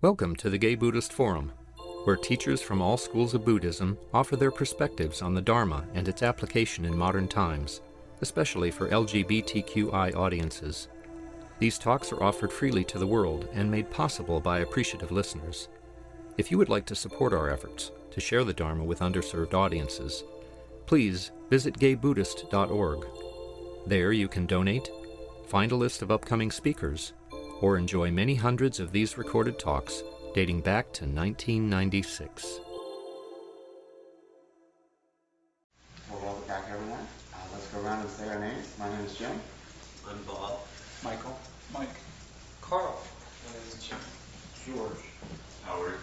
Welcome to the Gay Buddhist Forum, where teachers from all schools of Buddhism offer their perspectives on the Dharma and its application in modern times, especially for LGBTQI audiences. These talks are offered freely to the world and made possible by appreciative listeners. If you would like to support our efforts to share the Dharma with underserved audiences, please visit gaybuddhist.org. There you can donate, find a list of upcoming speakers, or enjoy many hundreds of these recorded talks dating back to 1996. Well, welcome back, everyone. Let's go around and say our names. My name is Jim. I'm Bob. Michael. Mike. Carl. My name is Jim. George. Howard.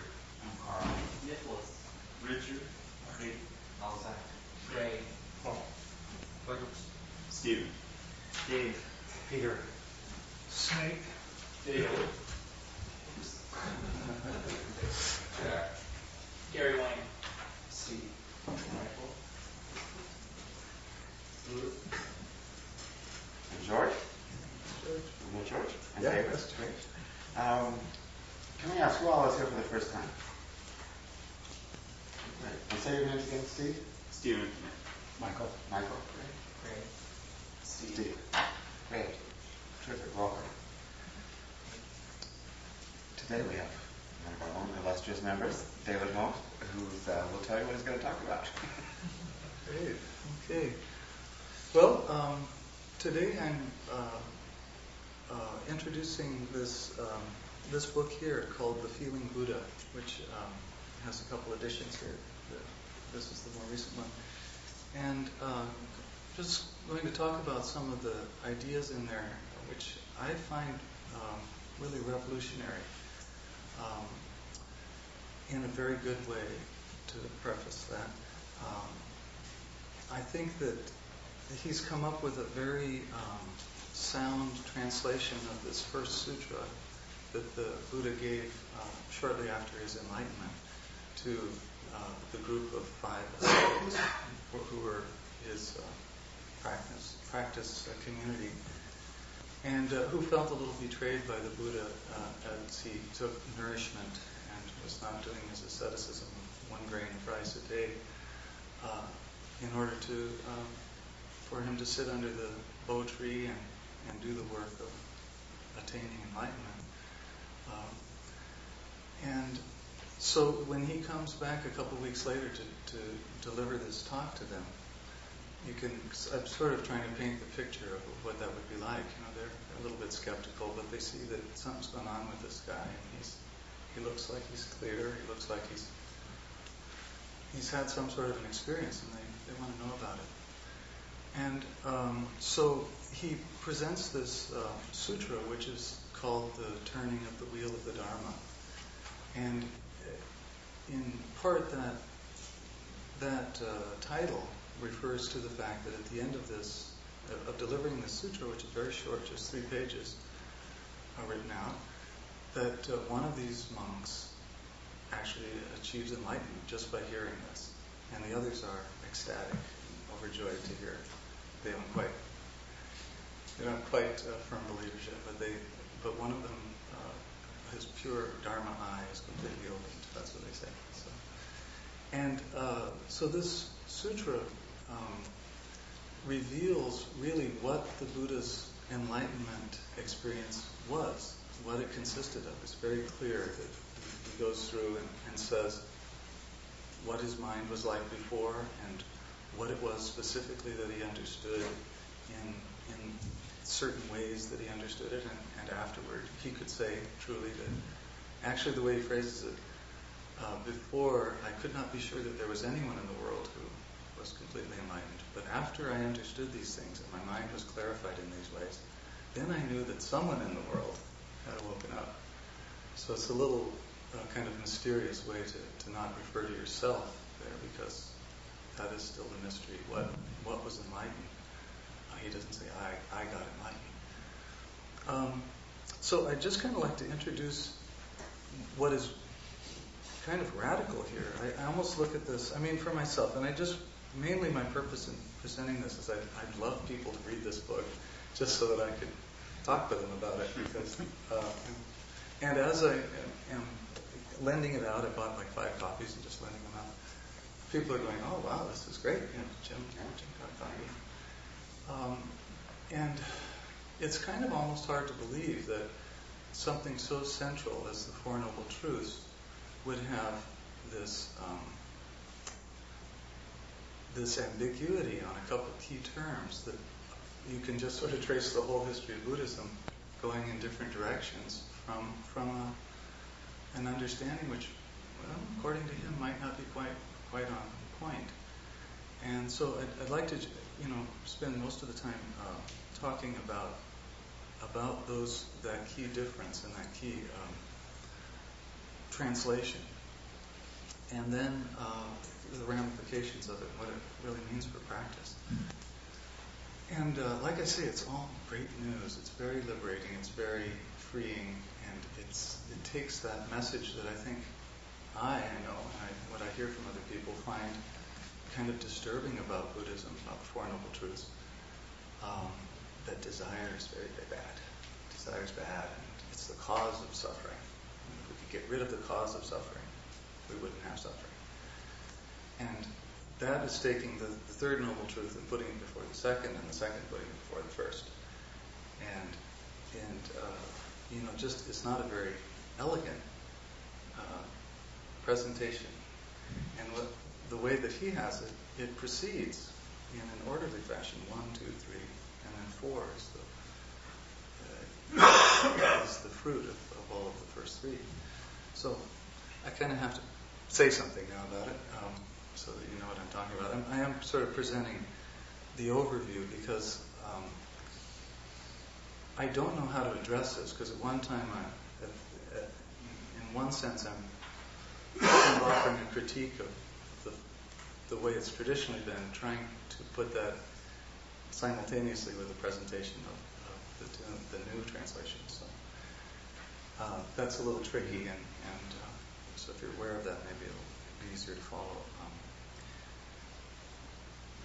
I'm Carl. Nicholas. Richard. Pete. Alzak. Ray. Paul. Stephen. Dave. Peter. Snake. David. Jack. Gary Wayne. Steve. Michael. And George. And George. And Yeah, David. that's Great. Can we ask who all is here for the first time? Great. And say your names again, Steve. Stephen. Michael. Michael. Ray. Steve. Great. Terrific. Welcome. Today we have one of our own illustrious members, David Holmes, who will tell you what he's going to talk about. Great. Okay. Well, today I'm introducing this book here called The Feeling Buddha, which has a couple editions here. This is the more recent one. And just going to talk about some of the ideas in there, which I find really revolutionary, in a very good way, to preface that. I think that he's come up with a very sound translation of this first sutra that the Buddha gave shortly after his enlightenment to the group of 5 ascetics who were his practice community, and who felt a little betrayed by the Buddha as he took nourishment and was not doing his asceticism of 1 grain of rice a day in order to for him to sit under the bo tree and do the work of attaining enlightenment. And so when he comes back a couple of weeks later to deliver this talk to them, I'm sort of trying to paint the picture of what that would be like. You know, they're a little bit skeptical, but they see that something's going on with this guy, and he looks like he's clear. He looks like he's had some sort of an experience, and they want to know about it. And so he presents this sutra, which is called the Turning of the Wheel of the Dharma, and in part that title refers to the fact that at the end of delivering this sutra, which is very short, just 3 pages written out, that one of these monks actually achieves enlightenment just by hearing this, and the others are ecstatic, overjoyed to hear. They're not quite firm believers yet, but one of them, his pure Dharma eye is completely opened. That's what they say. So this sutra reveals really what the Buddha's enlightenment experience was, what it consisted of. It's very clear that he goes through and says what his mind was like before and what it was specifically that he understood in certain ways that he understood it, and afterward he could say truly that actually the way he phrases it, before I could not be sure that there was anyone in the world who was completely enlightened, but after I understood these things and my mind was clarified in these ways, then I knew that someone in the world had woken up. So it's a little kind of mysterious way to not refer to yourself there, because that is still the mystery. What was enlightened? He doesn't say, I got enlightened. So I'd just kind of like to introduce what is kind of radical here. I almost look at this, for myself, and mainly my purpose in presenting this is I'd love people to read this book just so that I could talk to them about it, because and as I am lending it out. I bought like 5 copies and just lending them out. People are going, "Oh wow, this is great." Jim got a copy. And it's kind of almost hard to believe that something so central as the Four Noble Truths would have this this ambiguity on a couple of key terms that you can just sort of trace the whole history of Buddhism going in different directions from an understanding which, well, according to him, might not be quite on point. And so I'd like to, spend most of the time talking about that key difference and that key translation, and then the ramifications of it, what it really means for practice. And like I say, it's all great news. It's very liberating. It's very freeing, and it takes that message that I think I know, and what I hear from other people find kind of disturbing about Buddhism, about the Four Noble Truths, that desire is very, very bad. Desire is bad, and it's the cause of suffering. And if we could get rid of the cause of suffering, we wouldn't have suffering. And that is taking the third noble truth and putting it before the second, and the second putting it before the first. And just it's not a very elegant presentation. And the way that he has it, it proceeds in an orderly fashion. 1, 2, 3, and then 4 is the fruit of all of the first 3. So I kind of have to say something now about it, so that you know what I'm talking about. I am sort of presenting the overview because I don't know how to address this, because at one time, in one sense, I'm offering a critique of the way it's traditionally been, trying to put that simultaneously with the presentation of the new translation. So that's a little tricky, and so if you're aware of that, maybe it'll be easier to follow.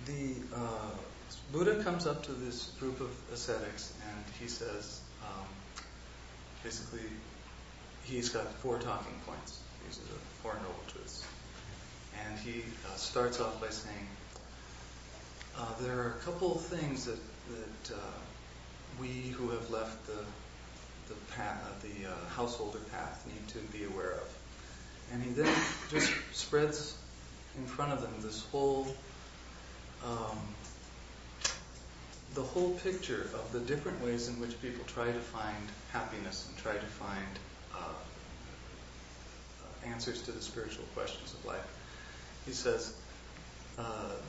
The Buddha comes up to this group of ascetics, and he says, basically, he's got 4 talking points. These are the 4 noble truths. And he starts off by saying, there are a couple of things that we who have left the householder path need to be aware of. And he then just spreads in front of them this whole the whole picture of the different ways in which people try to find happiness and try to find answers to the spiritual questions of life. He says,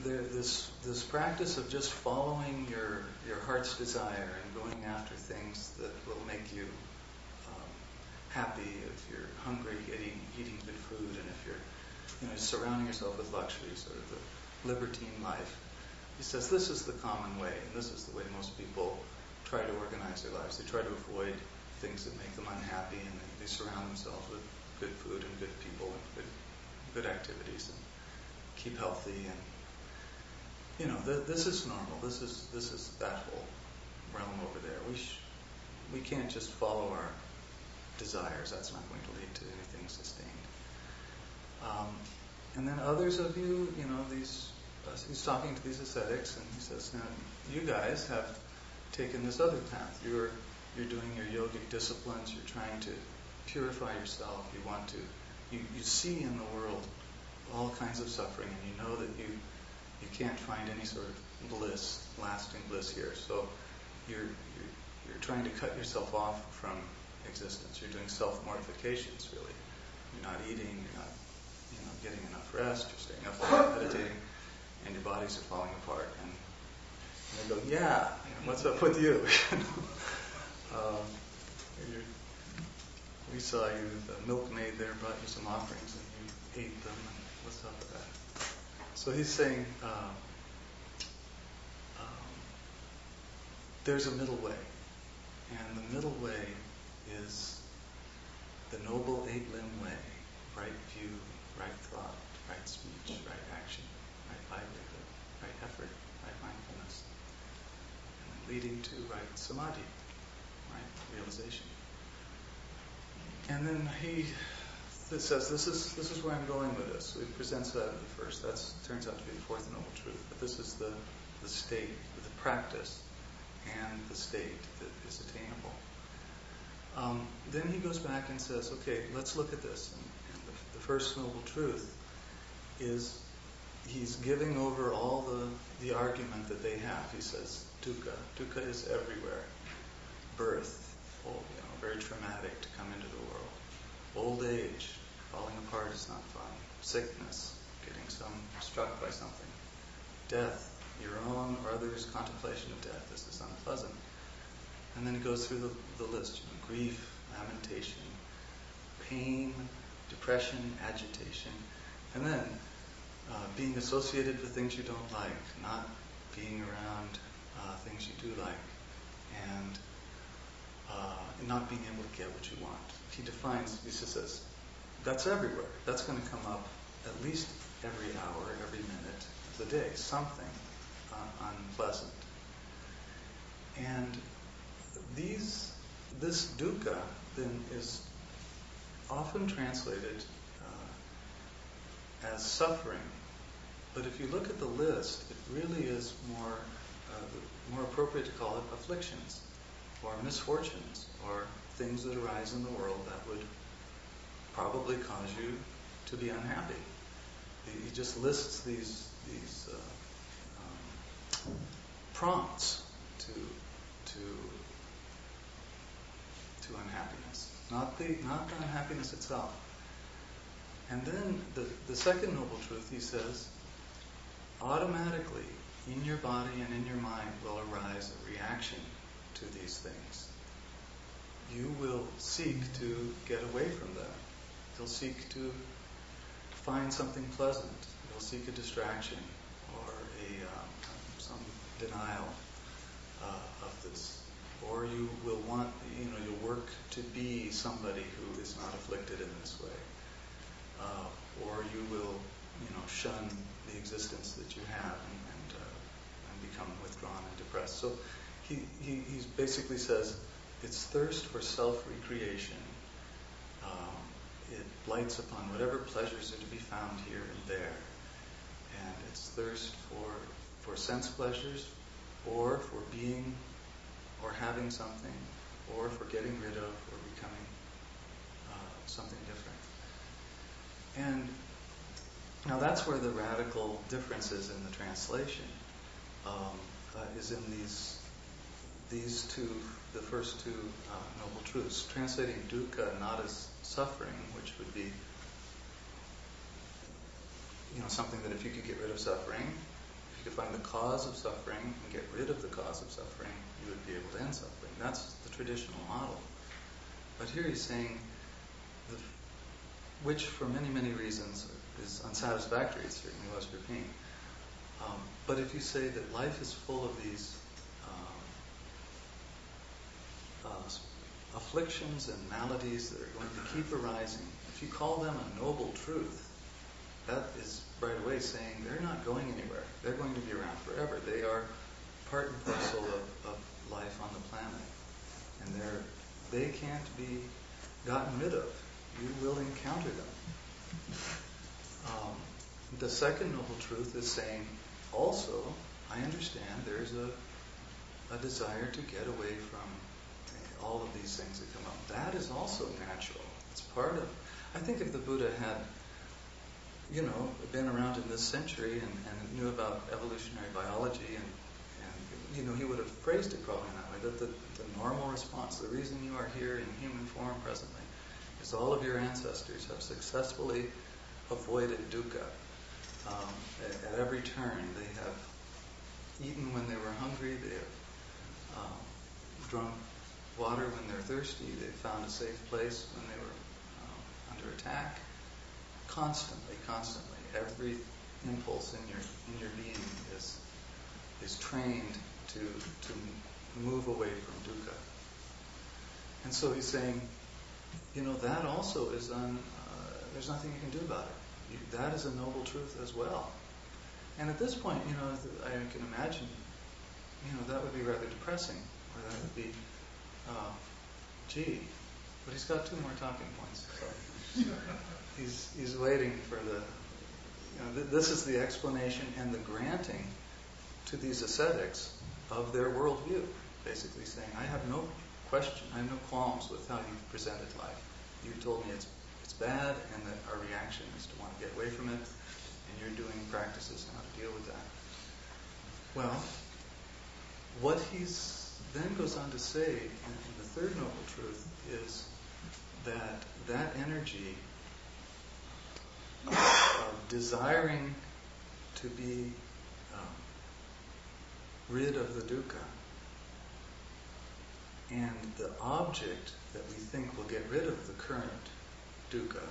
this practice of just following your heart's desire and going after things that will make you happy, if you're hungry, eating good food, and if you're surrounding yourself with luxury, sort of the libertine life. He says this is the common way, and this is the way most people try to organize their lives. They try to avoid things that make them unhappy, and they surround themselves with good food and good people and good activities, and keep healthy. And this is normal. This is that whole realm over there. We can't just follow our desires. That's not going to lead to anything sustained. And then others of you, he's talking to these ascetics, and he says, now, you guys have taken this other path. You're doing your yogic disciplines. You're trying to purify yourself. You see in the world all kinds of suffering, and you know that you can't find any sort of bliss, lasting bliss here. So you're trying to cut yourself off from existence. You're doing self-mortifications, really. You're not eating. You're not getting enough rest. You're staying up late meditating, and your bodies are falling apart. And they go, yeah, what's up with you? We saw you, the milkmaid there brought you some offerings, and you ate them, and what's up with that? So he's saying, there's a middle way, and the middle way is the noble 8-limb way: right view, right thought, right speech, right action, right livelihood, right effort, right mindfulness, and then leading to right samadhi, right realization. And then he that says this is where I'm going with this. So he presents that at the first. That turns out to be the fourth noble truth. But this is the state, the practice, and the state that is attainable. Then he goes back and says, okay, let's look at this. And the first noble truth is he's giving over all the argument that they have. He says, dukkha. Dukkha is everywhere. Birth, very traumatic to come into the world. Old age, falling apart is not fun. Sickness, getting struck by something. Death, your own or others' contemplation of death. This is unpleasant. And then he goes through the list. Grief, lamentation, pain, depression, agitation. And then being associated with things you don't like, not being around things you do like, and not being able to get what you want. He says, that's everywhere. That's going to come up at least every hour, every minute of the day, something unpleasant. And this dukkha then is often translated as suffering. But if you look at the list, it really is more appropriate to call it afflictions, or misfortunes, or things that arise in the world that would probably cause you to be unhappy. He just lists these prompts to unhappiness, not the unhappiness itself. And then the second noble truth, he says, automatically in your body and in your mind will arise a reaction to these things. You will seek to get away from them. You'll seek to find something pleasant. You'll seek a distraction or some denial of this. Or you will want, you'll work to be somebody who is not afflicted in this way. Or you will, shun the existence that you have and become withdrawn and depressed. So he basically says it's thirst for self-recreation. It blights upon whatever pleasures are to be found here and there. And it's thirst for sense pleasures, or for being or having something, or for getting rid of or becoming something different. And now that's where the radical difference is in the translation, is in these two, the first two noble truths. Translating dukkha not as suffering, which would be something that if you could get rid of suffering, if you could find the cause of suffering and get rid of the cause of suffering, you would be able to end suffering. That's the traditional model. But here he's saying, which for many, many reasons is unsatisfactory, it certainly was for pain. But if you say that life is full of these afflictions and maladies that are going to keep arising, if you call them a noble truth, that is right away saying they're not going anywhere. They're going to be around forever. They are part and parcel of life on the planet. And they can't be gotten rid of. You will encounter them. The second noble truth is saying, also, I understand there's a desire to get away from all of these things that come up. That is also natural. It's part of... I think if the Buddha had, been around in this century and knew about evolutionary biology and he would have phrased it probably in that way, that the normal response, the reason you are here in human form presently, is all of your ancestors have successfully avoided dukkha. At every turn, they have eaten when they were hungry, they have drunk water when they're thirsty, they found a safe place when they were under attack. Constantly, every impulse in your being is trained to move away from dukkha. And so he's saying, that also is there's nothing you can do about it. That is a noble truth as well. And at this point, I can imagine, that would be rather depressing, or that would be, but he's got two more talking points. So. He's waiting for the. This is the explanation and the granting to these ascetics of their worldview. Basically saying, I have no question, I have no qualms with how you've presented life. You told me it's bad, and that our reaction is to want to get away from it, and you're doing practices on how to deal with that. Well, what he's then goes on to say in the third noble truth is that energy of desiring to be rid of the dukkha and the object that we think will get rid of the current dukkha,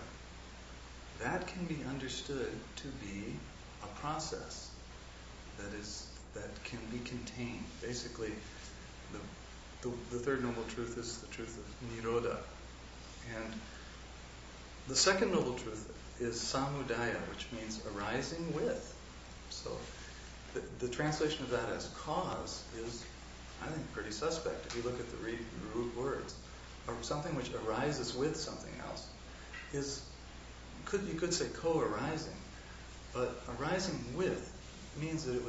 that can be understood to be a process that can be contained. Basically, the third noble truth is the truth of nirodha. And the second noble truth is samudaya, which means arising with. So the translation of that as cause is, I think, pretty suspect. If you look at the root words, or something which arises with something else, you could say co-arising, but arising with means that it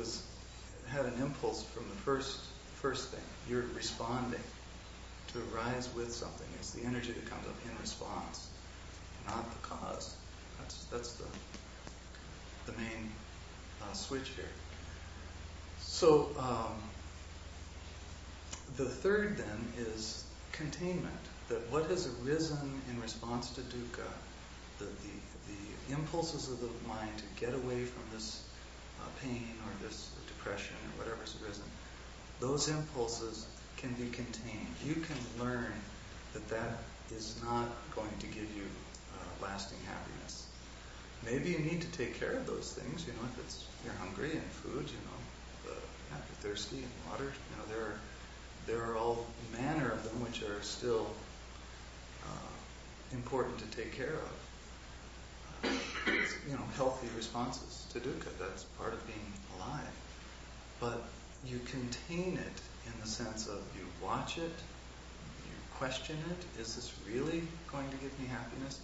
had an impulse from the first thing. You're responding. To arise with something is the energy that comes up in response, not the cause. That's the main switch here. So the third then is containment. That what has arisen in response to dukkha, the impulses of the mind to get away from this pain or this depression or whatever's arisen, those impulses can be contained. You can learn that is not going to give you lasting happiness. Maybe you need to take care of those things. If you're hungry and food, if you're thirsty and water, there are all manner of them which are still important to take care of. Healthy responses to dukkha. That's part of being alive. But you contain it in the sense of you watch it, you question it. Is this really going to give me happiness?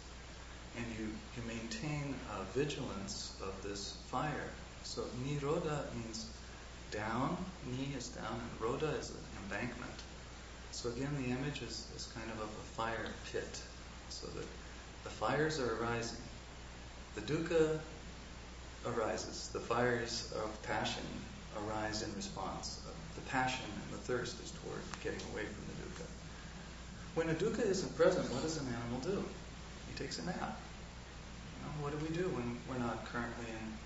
And you maintain a vigilance of this fire. So nirodha means down. Ni is down, and rodha is an embankment. So again, the image is kind of a fire pit. So that the fires are arising. The dukkha arises. The fires of passion arise in response. The passion and the thirst is toward getting away from the dukkha. When a dukkha isn't present, what does an animal do? He takes a nap. What do we do when we're not currently in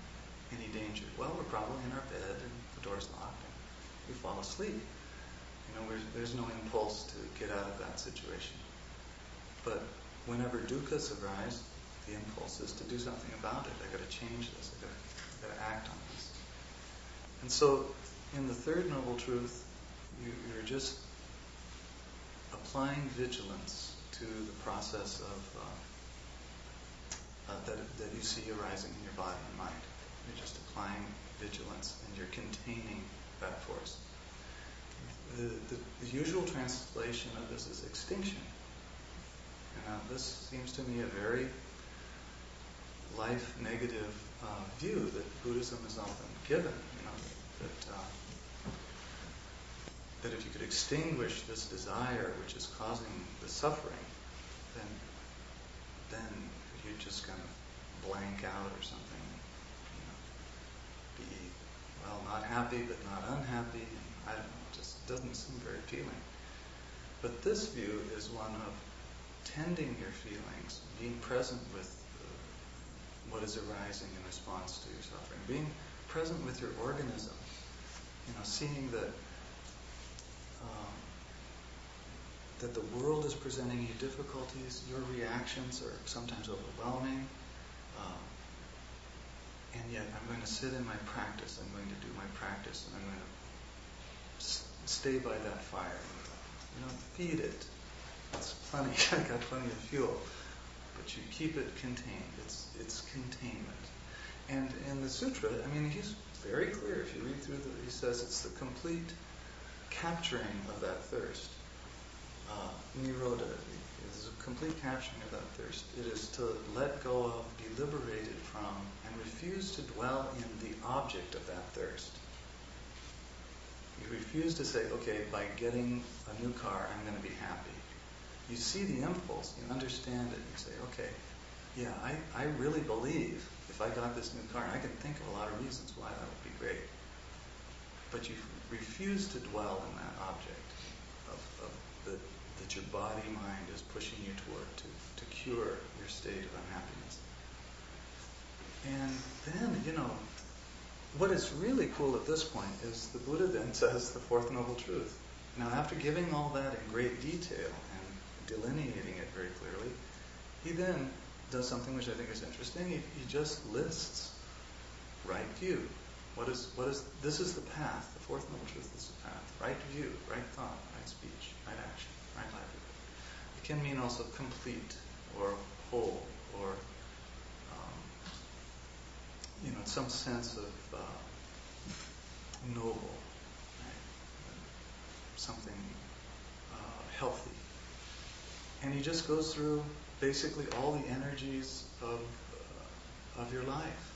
any danger? Well, we're probably in our bed and the door's locked and we fall asleep. There's no impulse to get out of that situation. But whenever dukkhas arise, the impulse is to do something about it. I've got to change this. I've got to act on this. And so, in the third noble truth, you're just applying vigilance to the process of that you see arising in your body and mind. You're just applying vigilance, and you're containing that force. The usual translation of this is extinction. And this seems to me a very life-negative view that Buddhism is often given. That if you could extinguish this desire which is causing the suffering, then you're just kind of blank out or something. Be, not happy but not unhappy. I don't know, it just doesn't seem very appealing. But this view is one of tending your feelings, being present with what is arising in response to your suffering, being present with your organism, seeing that the world is presenting you difficulties, your reactions are sometimes overwhelming, and yet I'm going to sit in my practice, I'm going to do my practice, and I'm going to stay by that fire. Feed it. It's plenty. I got plenty of fuel, but you keep it contained. It's containment. And in the sutra, he's very clear. If you read through he says it's the complete capturing of that thirst. Nirodha is a complete capturing of that thirst. It is to let go of, be liberated from, and refuse to dwell in the object of that thirst. You refuse to say, okay, by getting a new car, I'm going to be happy. You see the impulse, you understand it, you say, okay, yeah, I really believe if I got this new car, and I can think of a lot of reasons why that would be great. But you refuse to dwell in that object that your body, mind is pushing you toward to cure your state of unhappiness. And then, what is really cool at this point is the Buddha then says the fourth noble truth. Now, after giving all that in great detail and delineating it very clearly, he then does something which I think is interesting. He just lists right view. This is the path. The fourth noble truth is the path. Right view, right thought, right speech, right action, right livelihood. It can mean also complete or whole or some sense of noble, right? Something healthy. And he just goes through basically all the energies of your life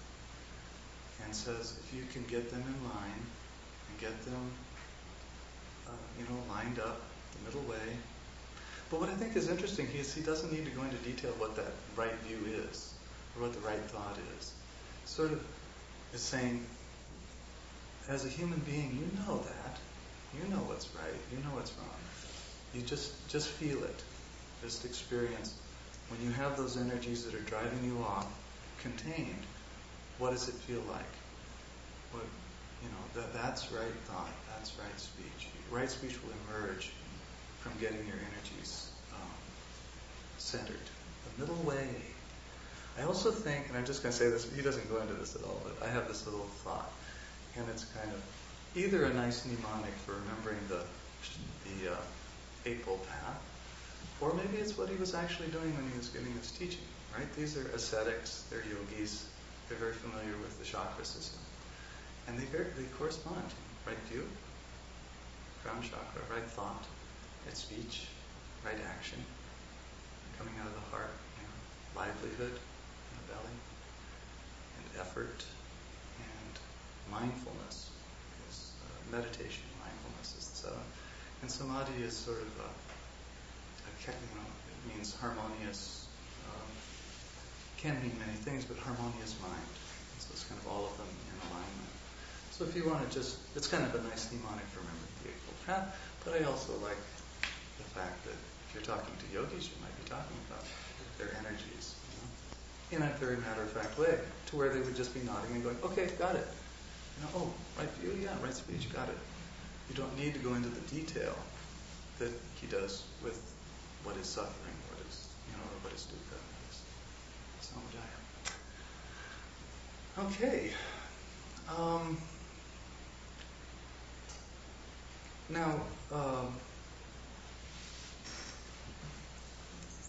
and says, if you can get them in line and get them, lined up, the middle way. But what I think is interesting is he doesn't need to go into detail what that right view is or what the right thought is. Sort of is saying, as a human being, you know that. You know what's right. You know what's wrong. You just feel it. Just experience. When you have those energies that are driving you off, contained, what does it feel like? That's right thought. That's right speech. Right speech will emerge from getting your energies centered. The middle way. I also think, and I'm just going to say this, he doesn't go into this at all, but I have this little thought, and it's kind of either a nice mnemonic for remembering the Eightfold Path, or maybe it's what he was actually doing when he was giving his teaching, right? These are ascetics, they're yogis, they're very familiar with the chakra system. And they correspond. Right view, crown chakra, right thought, right speech, right action, coming out of the heart, livelihood in the belly, and effort, and mindfulness is meditation. Mindfulness is the seventh. And samadhi is sort of it means harmonious, can mean many things, but harmonious mind. So it's kind of all of them in alignment. So if you want to it's kind of a nice mnemonic for remembering the Eightfold Path, but I also like the fact that if you're talking to yogis, you might be talking about their energies, in a very matter-of-fact way, to where they would just be nodding and going, okay, got it. Right view, yeah, right speech, got it. You don't need to go into the detail that he does with what is suffering, what is dukkha, what is samudaya. Okay. Now,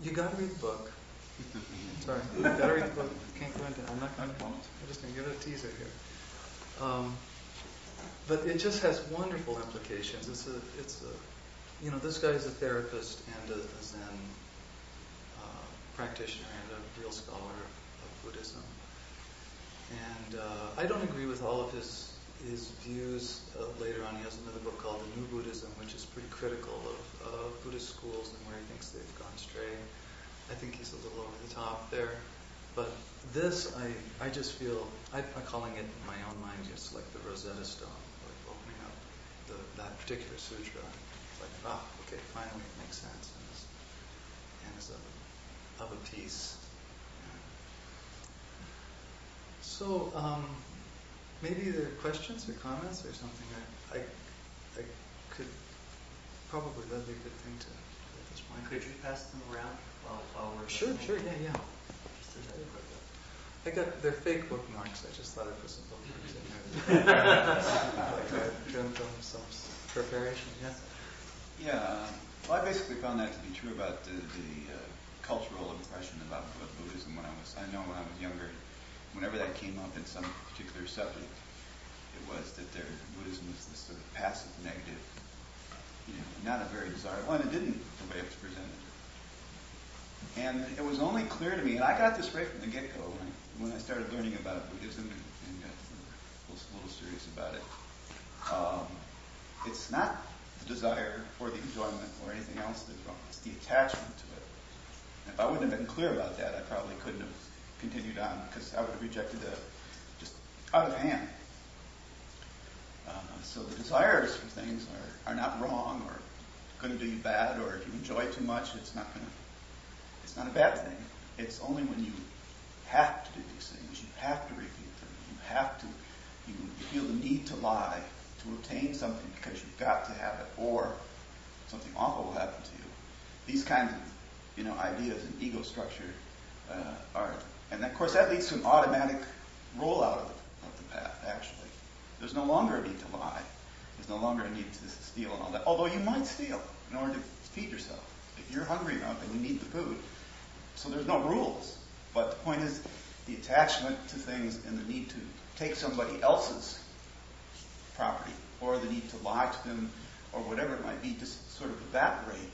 you got to read the book. Sorry, you got to read the book. Can't go into. I'm just going to give it a teaser here. But it just has wonderful implications. This guy is a therapist and a Zen practitioner and a real scholar of Buddhism. And I don't agree with all of his views. Later on, he has another book called The New Buddhism, which is pretty critical of Buddhist schools and where he thinks they've gone astray. I think he's a little over the top there. But this, I just feel, I'm calling it in my own mind just like the Rosetta Stone, like opening up that particular sutra. Like, okay, finally it makes sense and is of a piece. So, maybe there are questions or comments or something. I could probably, that'd be a good thing to do at this point. Could you pass them around while we're Sure, yeah. Just as They're fake bookmarks. I just thought I'd put some bookmarks in there. Like I've done some preparation, yeah. Yeah, well, I basically found that to be true about the cultural impression about Buddhism when I was younger. Whenever that came up in some particular subject, it was that Buddhism was this sort of passive, negative, not a very desirable, and it didn't, the way it was presented. And it was only clear to me, and I got this right from the get-go when I started learning about Buddhism and got a little serious about it. It's not the desire or the enjoyment or anything else that's wrong. It's the attachment to it. And if I wouldn't have been clear about that, I probably couldn't have continued on because I would have rejected it just out of hand. So the desires for things are not wrong or going to do you bad, or if you enjoy too much, it's not a bad thing. It's only when you have to do these things, you have to repeat them, you feel the need to lie to obtain something because you've got to have it, or something awful will happen to you. These kinds of ideas and ego structure are, and of course that leads to an automatic rollout of the path. Actually, there's no longer a need to lie. There's no longer a need to steal and all that. Although you might steal in order to feed yourself if you're hungry enough and you need the food. So there's no rules. But the point is the attachment to things and the need to take somebody else's property or the need to lie to them or whatever it might be just sort of evaporate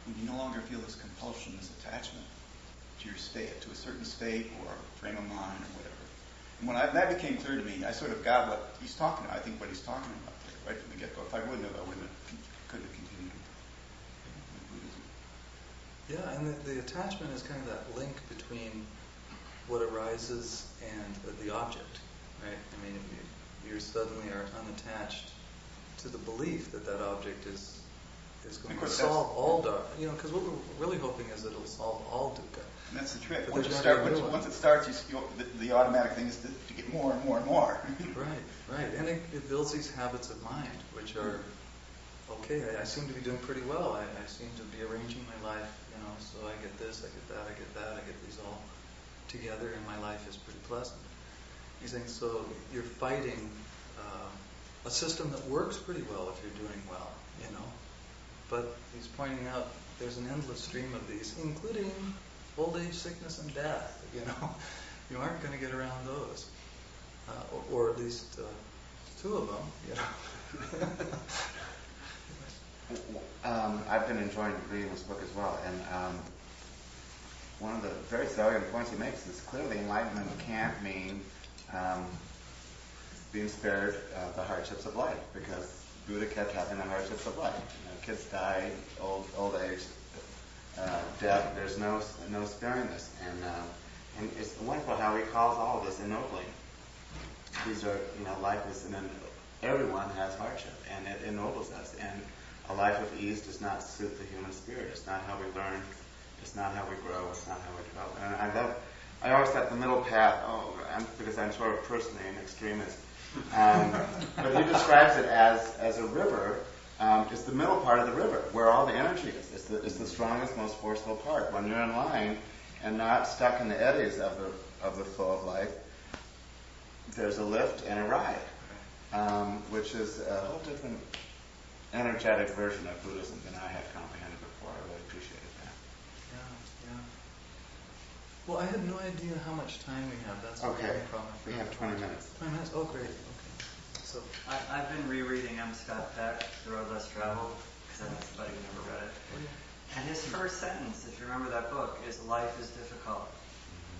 when you no longer feel this compulsion, this attachment to your state, to a certain state or frame of mind or whatever. And when that became clear to me, I sort of got what he's talking about. I think what he's talking about there, right from the get-go. If I couldn't have continued with Buddhism. Yeah, and the attachment is kind of that link between what arises and the object, right? I mean, if you suddenly are unattached to the belief that that object is going to solve all dukkha, because what we're really hoping is that it'll solve all dukkha. And that's the trick. But Once it starts, the automatic thing is to get more and more and more. Right. And it builds these habits of mind, which are, okay, I seem to be doing pretty well. I seem to be arranging my life, so I get this, I get that, I get that, I get these all together, and my life is pretty pleasant. He's saying, so you're fighting a system that works pretty well if you're doing well, But he's pointing out there's an endless stream of these, including old age, sickness, and death. You aren't going to get around those, or at least two of them. I've been enjoying reading this book as well, and one of the very salient points he makes is clearly enlightenment can't mean being spared the hardships of life, because Buddha kept having the hardships of life. Kids die, old age, death. There's no sparing this, and it's wonderful how he calls all of this ennobling. These are, life is, and everyone has hardship, and it ennobles us. And a life of ease does not suit the human spirit. It's not how we learn. It's not how we grow. It's not how we develop. And I always thought the middle path. Because I'm sort of personally an extremist. But he describes it as a river. It's the middle part of the river where all the energy is. It's the strongest, most forceful part. When you're in line and not stuck in the eddies of the flow of life, there's a lift and a ride, which is a whole different energetic version of Buddhism than I had comprehended before. I really appreciated that. Yeah. Well, I had no idea how much time we have. That's okay. Problem. We have 20 minutes. 20 minutes? Oh, great. Okay. So I've been rereading M. Scott Peck, The Road Less Traveled, because I know somebody who never read it. And his first sentence, if you remember that book, is life is difficult.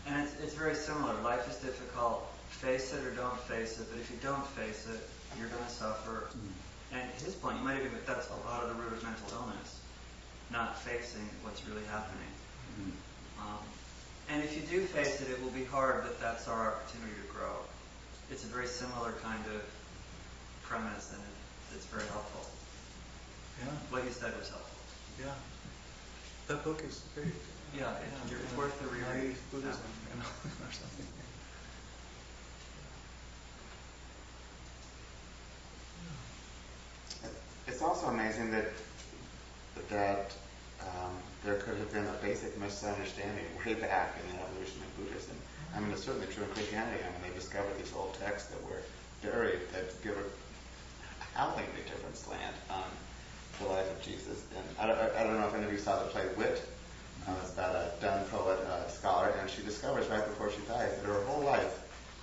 And it's very similar. Life is difficult. Face it or don't face it. But if you don't face it, you're going to suffer. And his point, you might even admit that's a lot of the root of mental illness, not facing what's really happening. And if you do face it, it will be hard, but that's our opportunity to grow. It's a very similar kind of premise, and it's very helpful. yeah. What you said was helpful. Yeah. That book is great. Yeah, it's worth the reread. Naive Buddhism, or something. It's also amazing that there could have been a basic misunderstanding way back in the evolution of Buddhism. I mean, it's certainly true in Christianity. I mean, they discovered these old texts that were buried that give a howlingly different slant on the life of Jesus. And I don't know if any of you saw the play Wit. It's about a Dun poet, scholar, and she discovers right before she dies that her whole life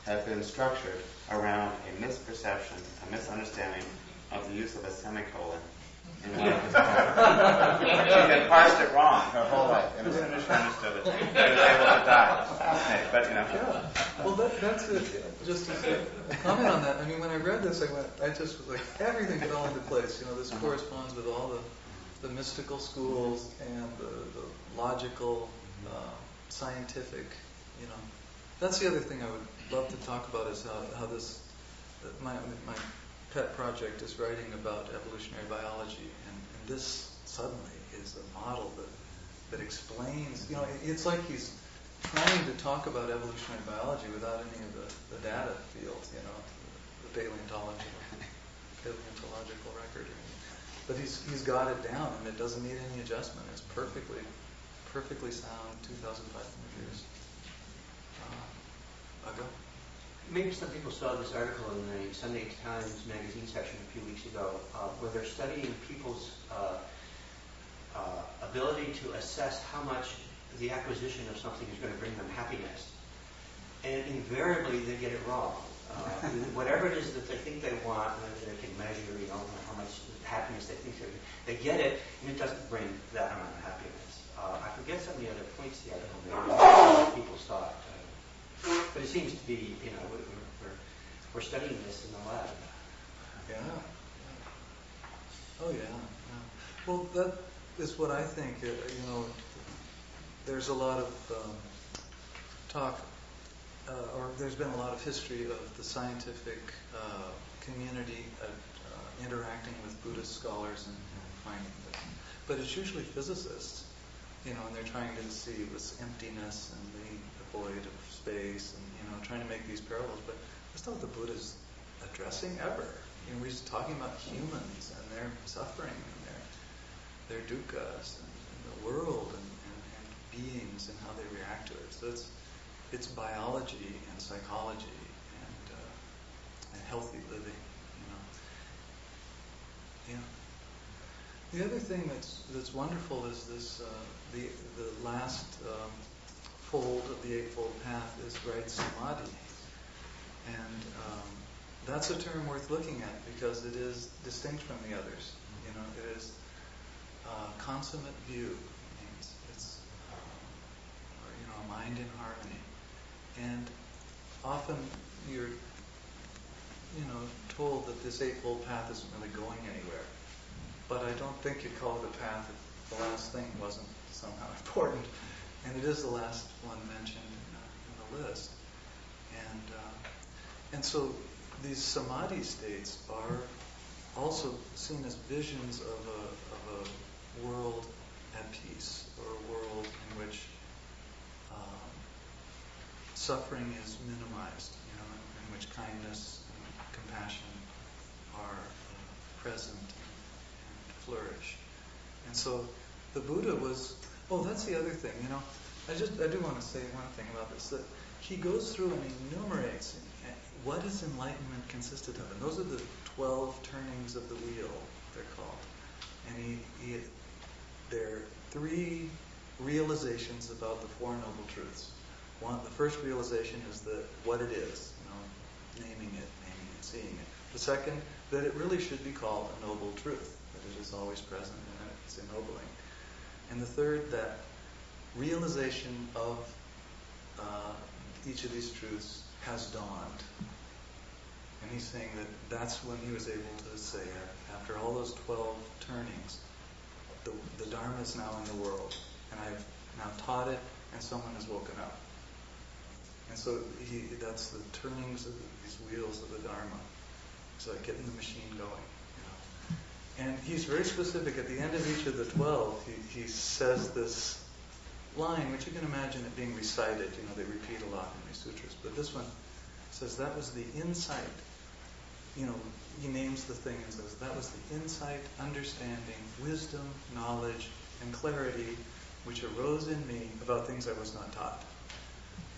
had been structured around a misperception, a misunderstanding of the use of a semicolon in one of his poems. She had parsed it wrong her whole life, and as soon as she understood it, she was able to die. Fascinating, but Yeah. Well, that's it. Just to comment on that. I mean, when I read this, I just was like, everything fell into place. This corresponds with all the mystical schools and the logical, scientific. That's the other thing I would love to talk about is how this my pet project is writing about evolutionary biology, and this suddenly is a model that explains. It's like he's trying to talk about evolutionary biology without any of the data fields, the paleontological record. But he's got it down, and it doesn't need any adjustment. It's perfectly sound 2,500 years ago. Maybe some people saw this article in the Sunday Times magazine section a few weeks ago, where they're studying people's ability to assess how much the acquisition of something is going to bring them happiness. And invariably they get it wrong. Whatever it is that they think they want, whether they can measure, how much happiness they think they get it, and it doesn't bring that amount of happiness. I forget some of the other points the article made. People saw it. But it seems to be, we're studying this in the lab. Yeah. Oh, yeah. Well, that is what I think. There's a lot of talk, or there's been a lot of history of the scientific community interacting with Buddhist scholars and finding this. But it's usually physicists, and they're trying to see this emptiness and the void of space, and trying to make these parallels. But that's not what the Buddha's addressing ever. We're just talking about humans and their suffering and their dukkhas and the world and beings and how they react to it. So it's biology and psychology and healthy living. Yeah. The other thing that's wonderful is this the last fold of the Eightfold Path is right samadhi, and that's a term worth looking at because it is distinct from the others. It is consummate view. It's a mind in harmony, and often you're told that this Eightfold Path isn't really going anywhere. But I don't think you call it a path if the last thing wasn't somehow important. And it is the last one mentioned in the list. And so these samadhi states are also seen as visions of a world at peace, or a world in which suffering is minimized, in which kindness and compassion are present and flourish. And so the Buddha was, that's the other thing, I do want to say one thing about this, that he goes through and enumerates what is enlightenment consisted of. And those are the 12 turnings of the wheel, they're called. And there are 3 realizations about the Four Noble Truths. The first realization is what it is, naming it, seeing it. The second, that it really should be called a noble truth, that it is always present and that it's ennobling. And the third, that realization of each of these truths has dawned. And he's saying that that's when he was able to say, after all those 12 turnings, the Dharma is now in the world, and I've now taught it, and someone has woken up. And so that's the turnings of these wheels of the Dharma. It's like getting the machine going. And he's very specific. At the end of each of the 12, he says this line, which you can imagine it being recited. They repeat a lot in these sutras. But this one says that was the insight. He names the thing and says that was the insight, understanding, wisdom, knowledge, and clarity which arose in me about things I was not taught.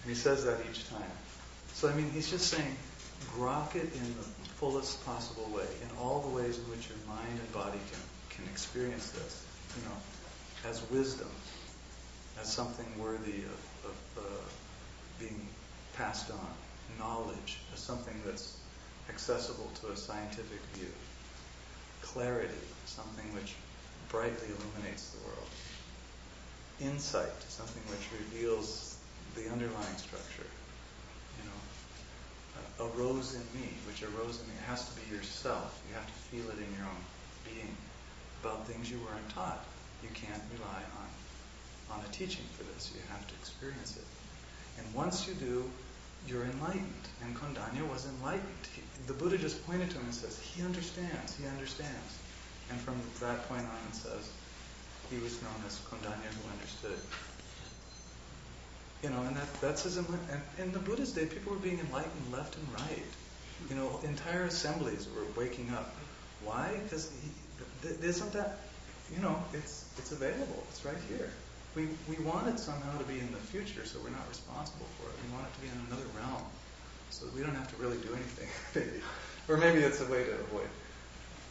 And he says that each time. So, he's just saying, grok it in the fullest possible way, in all the ways in which your mind and body can experience this, as wisdom, as something worthy of being passed on, knowledge as something that's accessible to a scientific view, clarity, something which brightly illuminates the world. Insight, something which reveals the underlying structure. Arose in me, which arose in me. It has to be yourself. You have to feel it in your own being. About things you weren't taught. You can't rely on a teaching for this. You have to experience it. And once you do, you're enlightened. And Kondanya was enlightened. The Buddha just pointed to him and says, he understands. And from that point on it says, he was known as Kondanya who understood. And that's his enlightenment. And in the Buddha's day, people were being enlightened left and right. Entire assemblies were waking up. Why? Because isn't that, it's available. It's right here. We want it somehow to be in the future, so we're not responsible for it. We want it to be in another realm, so we don't have to really do anything, maybe. Or maybe it's a way to avoid.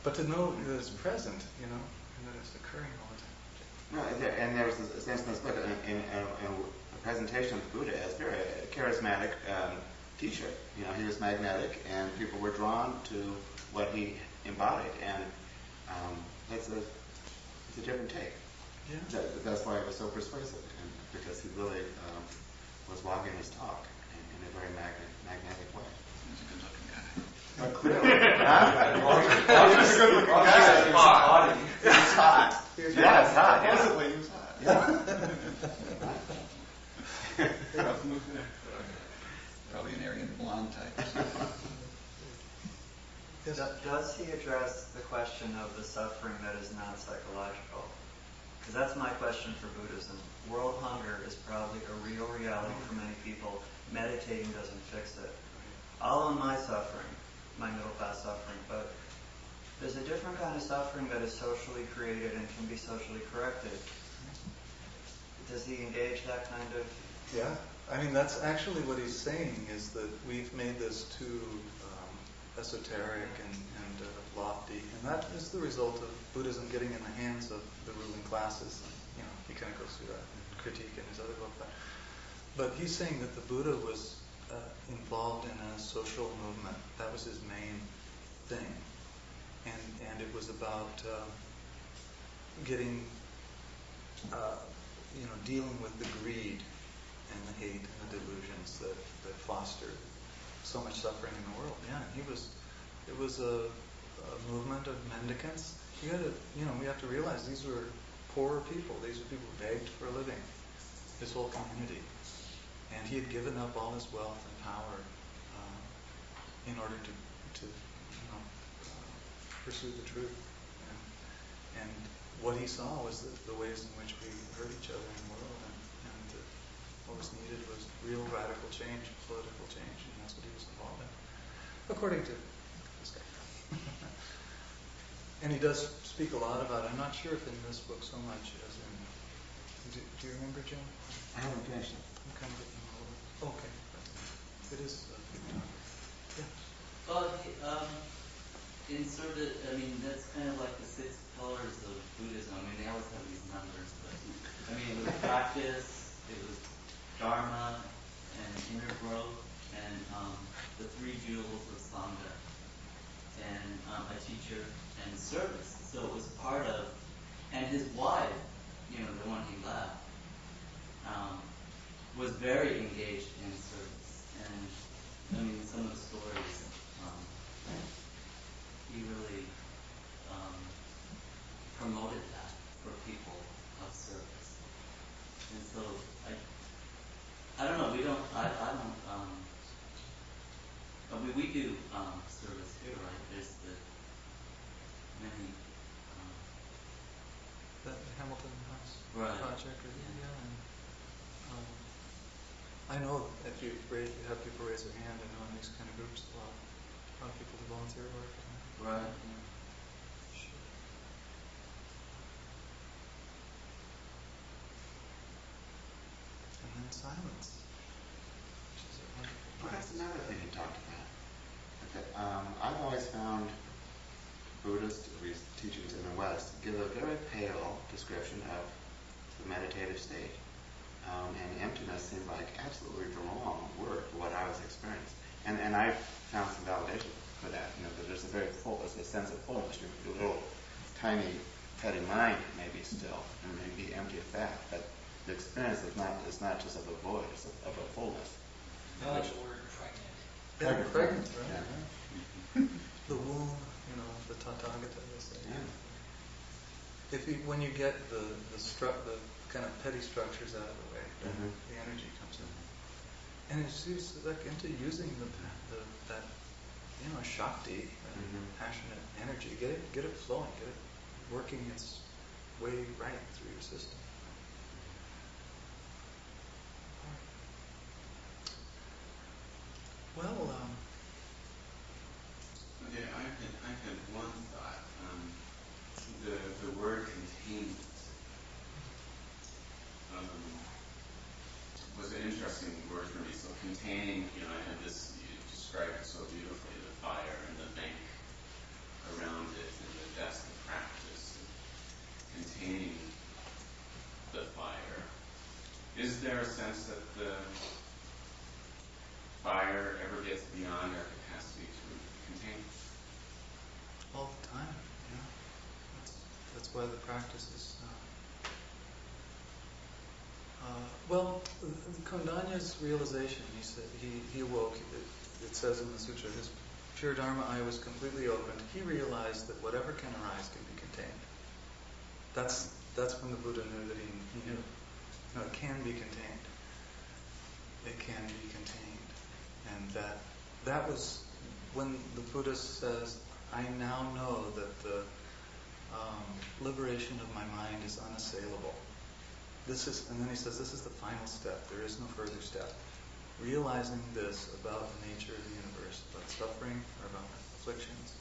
But to know that it's present, and that it's occurring all the time. No, and there was a sense in this book, in a presentation of the Buddha as very charismatic teacher. He was magnetic, and people were drawn to what he embodied, and it's a different take. Yeah. That's why it was so persuasive, and because he really was walking his talk in a very magnetic way. He's a good-looking guy. But clearly, He's a good-looking guy. He's hot. He's hot. Yeah, it's hot. Yeah. Supposedly he was hot. Probably an Aryan blonde type. Yes. Does he address the question of the suffering that is not psychological? Because that's my question for Buddhism. World hunger is probably a real reality for many people. Meditating doesn't fix it. I'll own my suffering, my middle-class suffering, but there's a different kind of suffering that is socially created and can be socially corrected. Does he engage that kind of... Yeah. That's actually what he's saying, is that we've made this too esoteric and lofty, and that is the result of Buddhism getting in the hands of the ruling classes. And, he kind of goes through that critique in his other book. But he's saying that the Buddha was involved in a social movement. That was his main thing, and it was about getting, dealing with the greed and the hate and the delusions that fostered so much suffering in the world. Yeah, it was a movement of mendicants. We have to realize these were poorer people. These were people who begged for a living. His whole community, and he had given up all his wealth and power in order to pursue the truth. And what he saw was the ways in which we hurt each other in the world, and what was needed was real radical change, political change, and that's what he was involved in, according to this guy. And he does speak a lot about it. I'm not sure if in this book so much as in... Do you remember, Jim? I haven't finished it. I'm kind of getting a little... Okay. It is a good time. Yeah. Well, in sort of, that's kind of like the 6 pillars of Buddhism. They always have these numbers, but it was practice, it was Dharma, and inner growth, and the 3 jewels of Sangha, and a teacher, and service. So it was part of, and his wife, the one he left, was very engaged in service. And some of the stories, he really promoted that for people of service. And so I don't know. We don't. We do service here, right? There's the many. The Hamilton House project, Yeah. And I know if you have people raise their hand, I know in these kind of groups, a lot of people do volunteer work. Right. Sure. And then silence, which is a wonderful Well, that's practice. another thing he talked about. Okay, I've always found Buddhist, at least teachings in the West, give a very pale description of the meditative state. And emptiness seemed like absolutely the wrong word for what I was experiencing. And I found some validation for that. That there's a very full. It's a sense of fullness. Your little tiny petty mind may be still and may be empty of that, but the experience is not just of a void, it's of a fullness. I like the word pregnant. Yeah, pregnant, right? Yeah. The womb, the Tathagata, they say. Yeah. When you get the kind of petty structures out of the way, then the energy comes in. And it's like into using that Shakti, passionate energy, get it flowing, get it working its way right through your system. Well, Okay, I had one thought. The word containment was an interesting word for me. So containing, I had this, you described it so beautifully, the fire and the bank around it, and that's the practice of containing the fire. Is there a sense that the fire ever gets beyond our capacity to contain? all the time, That's why the practice is. Kondanya's realization, he said, he awoke, it says in the sutra, his pure Dharma eye was completely opened. He realized that whatever can arise can be contained. That's when the Buddha knew that he knew. No, it can be contained. It can be contained. And that was when the Buddha says, I now know that the liberation of my mind is unassailable. And then he says, this is the final step. There is no further step. Realizing this about the nature of the universe, about suffering or about afflictions,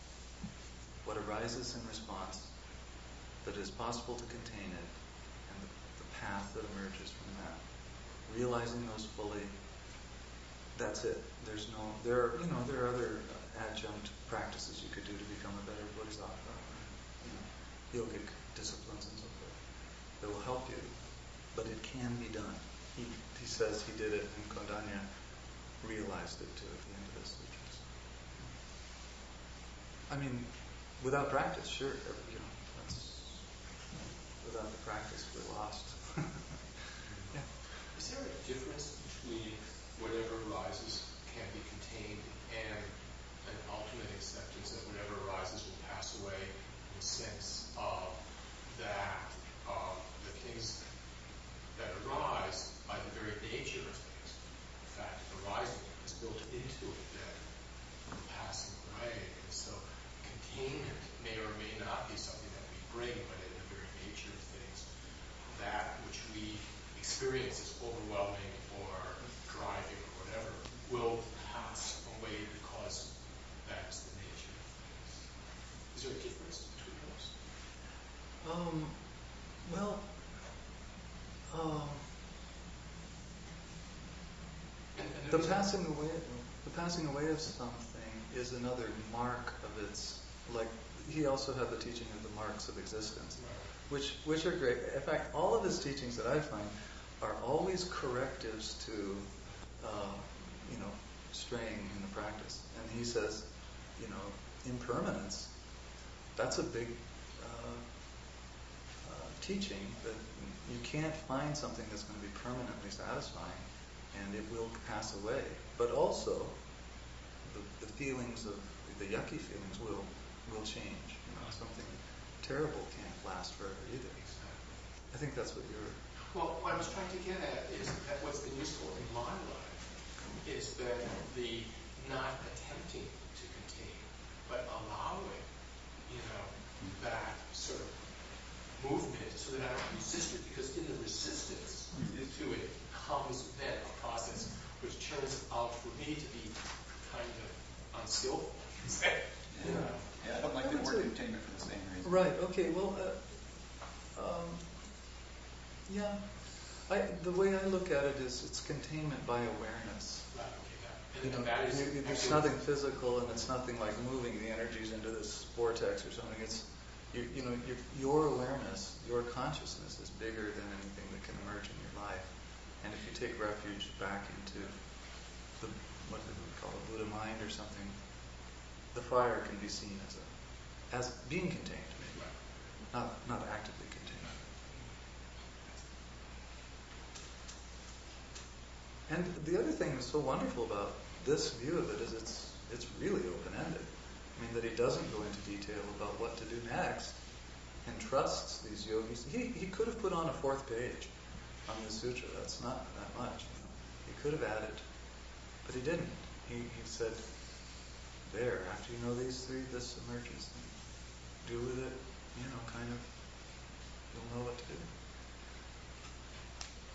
what arises in response, that it is possible to contain it, and the path that emerges from that. Realizing those fully, that's it. There are other adjunct practices you could do to become a better bodhisattva, yogic disciplines and so forth, that will help you. But it can be done. He says he did it, and Kondanya realized it too at the end of this sutras. I mean, without practice, sure, without the practice, we're lost. Yeah. Is there a difference between whatever arises can be contained and an ultimate acceptance that whatever arises will pass away, in the sense of that the things that arise by the very nature of things, in fact, arising is built into it that will pass away, and so containment may or may not be something that we bring, but in the very nature of things, that which we experience as overwhelming or driving or whatever will pass away because that is the nature of things. Is there a difference between those? The passing away of something is another mark of its. Like he also had the teaching of the marks of existence, which are great. In fact, all of his teachings that I find are always correctives to, straying in the practice. And he says, impermanence. That's a big teaching that you can't find something that's going to be permanently satisfying, and it will pass away. But also, the feelings of the yucky feelings will change. Something terrible can't last forever either. I think that's what you're. Well, what I was trying to get at is that what's been useful in my life is that the not attempting to contain, but allowing, that sort of movement so that I don't resist it, because in the resistance to it comes then a process which turns out for me to be kind of unskillful. Yeah, I don't like the word containment for the same reason. Right, okay, well, the way I look at it is it's containment by awareness. Right, okay, There's nothing physical, and it's nothing like moving the energies into this vortex or something. It's your awareness, your consciousness is bigger than anything that can emerge in your life. And if you take refuge back into what did we call it, Buddha mind or something, the fire can be seen as being contained, maybe, not actively contained. And the other thing that's so wonderful about this view of it is it's really open-ended. I mean, that he doesn't go into detail about what to do next and trusts these yogis. He could have put on a 4th page on the sutra. That's not that much. He could have added, but he didn't. He said, there, after you know these 3, this emerges. Do with it, kind of, you'll know what to do.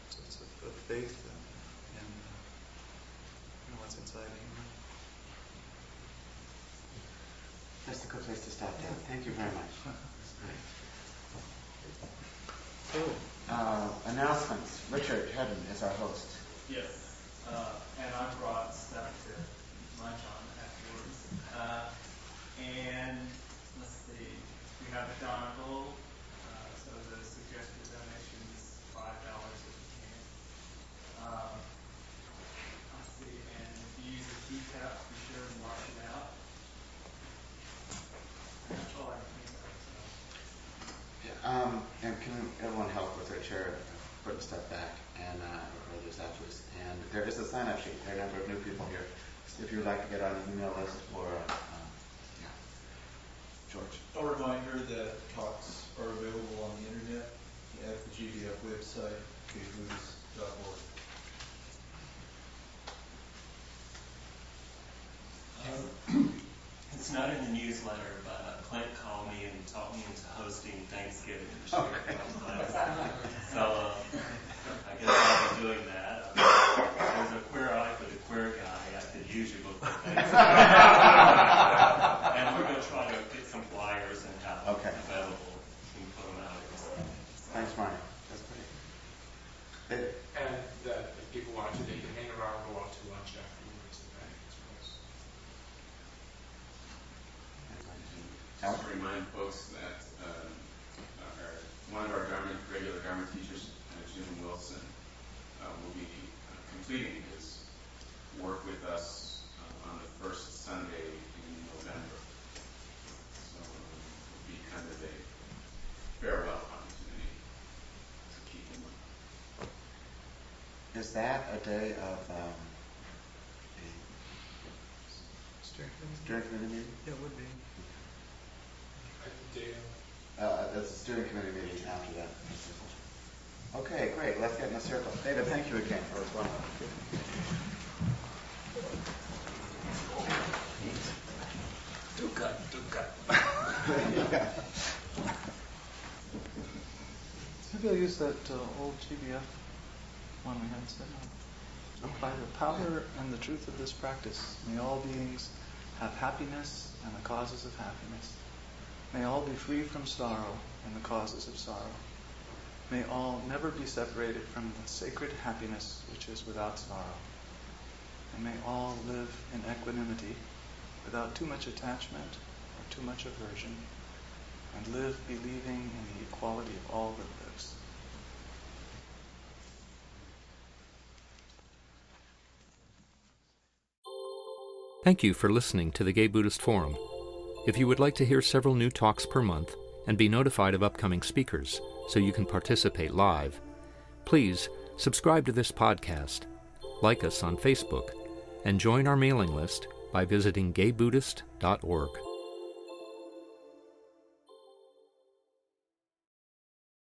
So it's a faith in what's inside a human. That's a good place to stop. Yeah. Thank you very much. That's great. So, announcements. Richard Hedden is our host. Yes, and I brought stuff to lunch on afterwards. And let's see, we have a Dharma goal. So the suggested donation is $5 if you can. Let's see, and if you use a teacup, be sure to wash it out. That's all I can think of. And can everyone help with their chair, putting stuff back, and or others afterwards? And there is a sign-up sheet. There are a number of new people here. If you would like to get on an email list or, George. A reminder that talks are available on the internet at the GBF website, gaybuddhist.org. It's not in the newsletter, but Clint called me and talked me into hosting Thanksgiving this year. Okay. So I guess I'll be doing that. There's a queer eye for the queer guy. I could use you before Thanksgiving. And we're going to try to get some flyers and have them available. You can put them out. Thanks, Marty. That's great. And that if people want to, they can hang around, go out to lunch afterwards and back as well. Just to remind folks that one of our regular Dharma teachers, Jim Wilson, will be completing his work with us on the first Sunday in November. So it will be kind of a farewell opportunity to keep him up. Is that a day of steering committee meeting? Yeah, it would be. That's a steering committee meeting after that. Okay, great. Let's get in a circle. David, thank you again for as well. Maybe I'll use that old GBF one we had said. By the power and the truth of this practice, may all beings have happiness and the causes of happiness. May all be free from sorrow and the causes of sorrow. May all never be separated from the sacred happiness which is without sorrow. And may all live in equanimity without too much attachment or too much aversion, and live believing in the equality of all that lives. Thank you for listening to the Gay Buddhist Forum. If you would like to hear several new talks per month and be notified of upcoming speakers so you can participate live, please subscribe to this podcast, like us on Facebook, and join our mailing list by visiting gaybuddhist.org.